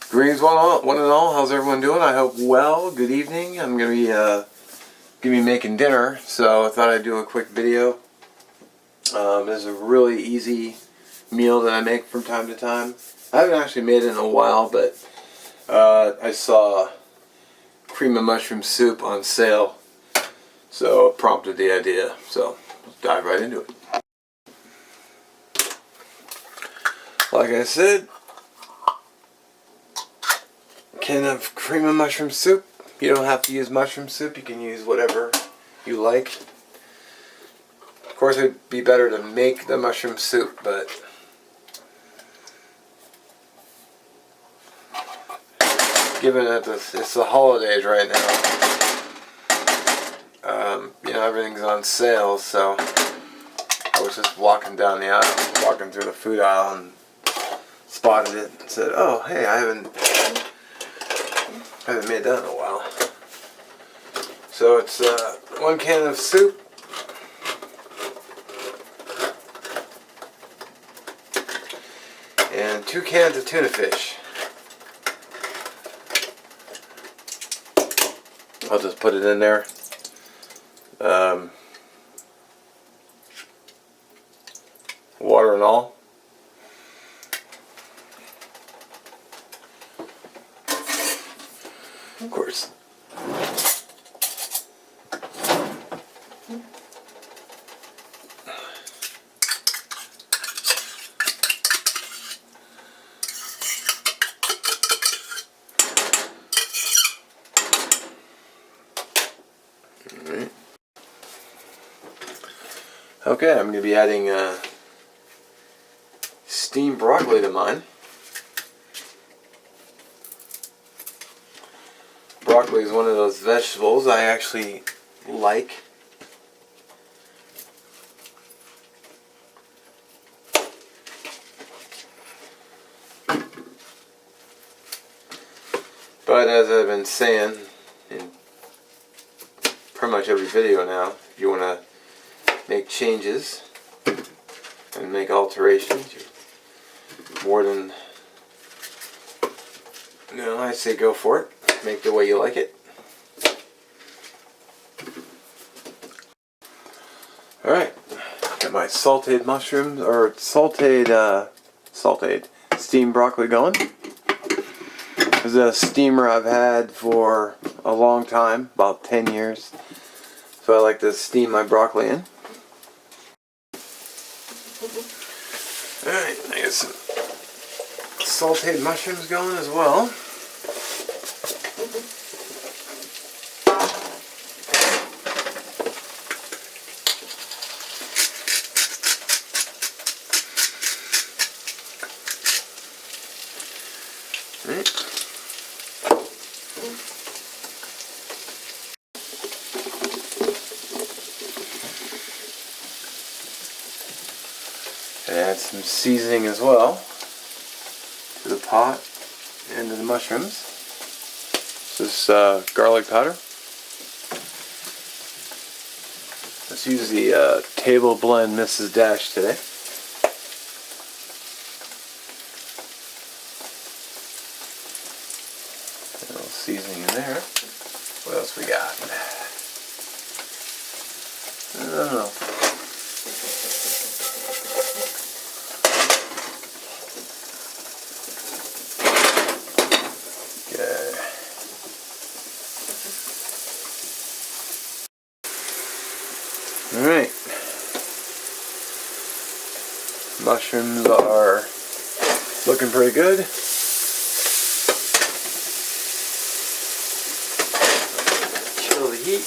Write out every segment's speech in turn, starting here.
Greetings one and all, how's everyone doing? I hope well. Good evening. I'm going to be making dinner, so I thought I'd do a quick video. This is a really easy meal that I make from time to time. I haven't actually made it in a while, but I saw cream of mushroom soup on sale, so it prompted the idea. So let's dive right into it. Like I said, can of cream of mushroom soup. You don't have to use mushroom soup, you can use whatever you like. Of course, it'd be better to make the mushroom soup, but given that it's the holidays right now, you know, everything's on sale, so I was just walking down the aisle, walking through the food aisle, and spotted it and said, oh hey, I haven't made that in a while. So it's 1 can of soup, and 2 cans of tuna fish. I'll just put it in there. Water and all. Of course. Alright. Okay, I'm going to be adding steamed broccoli to mine. Broccoli is one of those vegetables I actually like. But as I've been saying in pretty much every video now, if you want to make changes and make alterations, you're more than, you know, I say go for it. Make the way you like it. Alright, got my sauteed mushrooms, or sauteed steamed broccoli going. This is a steamer I've had for a long time, about 10 years. So I like to steam my broccoli in. Alright, I got some sauteed mushrooms going as well. Add some seasoning as well to the pot and to the mushrooms. This is garlic powder. Let's use the Table Blend Mrs. Dash today. A little seasoning in there. What else we got? I don't know. Alright, mushrooms are looking pretty good. Chill the heat.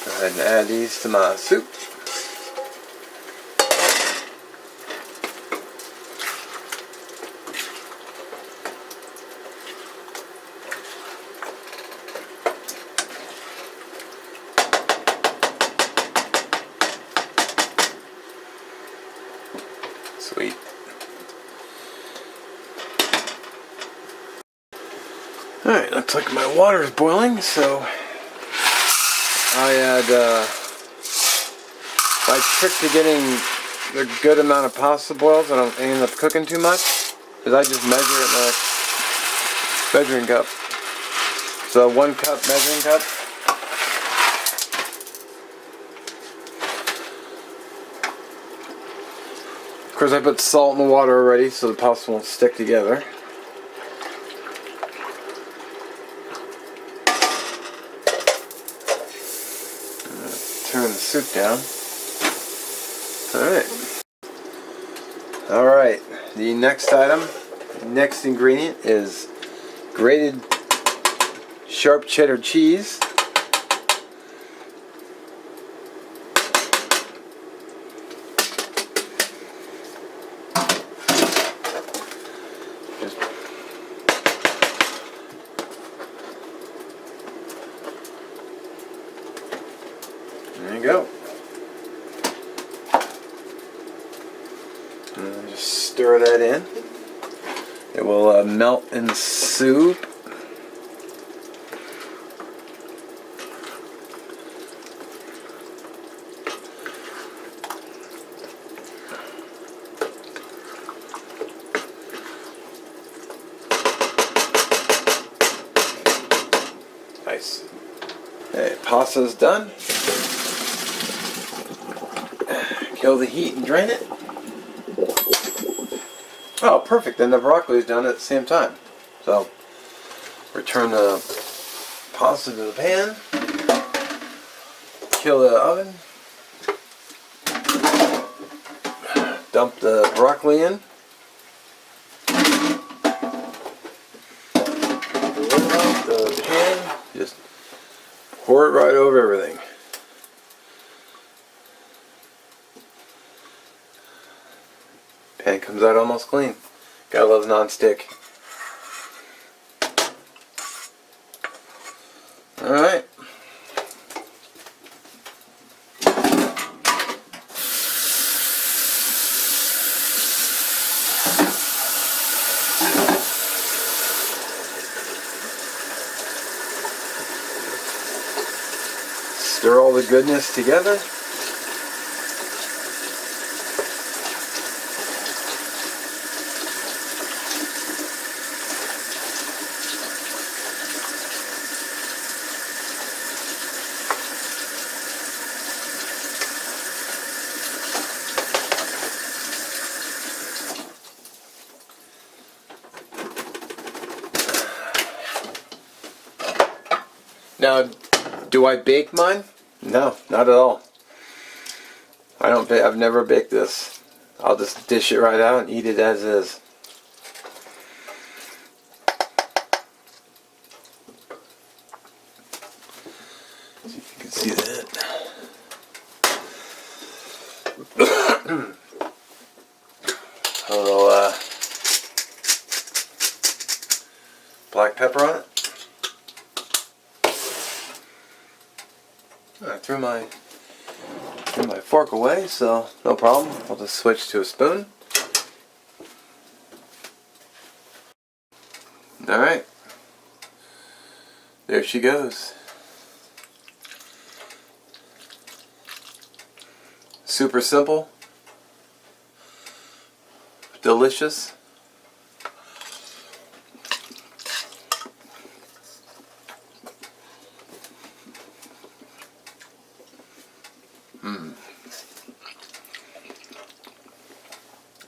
Go ahead and add these to my soup. Sweet. Alright, looks like my water is boiling, so I add my trick to getting a good amount of pasta boils, I don't end up cooking too much. is I just measure it in a measuring cup. So 1 cup measuring cup. Of course, I put salt in the water already so the pasta won't stick together. Turn the soup down. Alright, the next item, next ingredient is grated sharp cheddar cheese. There you go. And just stir that in. It will melt in the soup. Nice. Okay, pasta's done. Kill the heat and drain it. Oh, perfect. Then the broccoli is done at the same time. So, return the pasta to the pan. Kill the oven. Dump the broccoli in. The pan. Just pour it right over everything. Pan comes out almost clean. Gotta love non-stick. Alright. Stir all the goodness together. Now, do I bake mine? No, not at all. I don't. I've never baked this. I'll just dish it right out and eat it as is. See if you can see that. A little black pepper on it. I threw my fork away, so no problem. I'll just switch to a spoon. Alright. There she goes. Super simple. Delicious.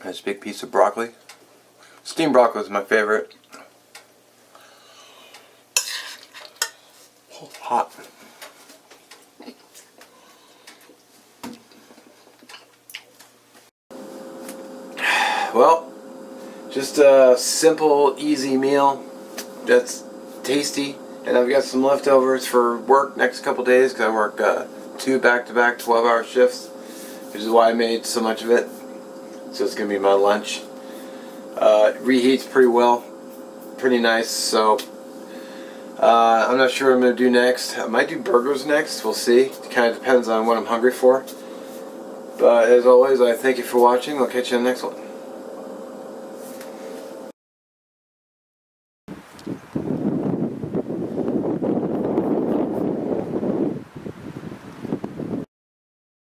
Nice big piece of broccoli. Steamed broccoli is my favorite. Oh, hot. Well, just a simple, easy meal that's tasty. And I've got some leftovers for work next couple days because I work 2 back-to-back 12-hour shifts, which is why I made so much of it. So it's going to be my lunch. Reheats pretty well. Pretty nice. So I'm not sure what I'm going to do next. I might do burgers next. We'll see. It kind of depends on what I'm hungry for. But as always, I thank you for watching. I'll catch you in the next one.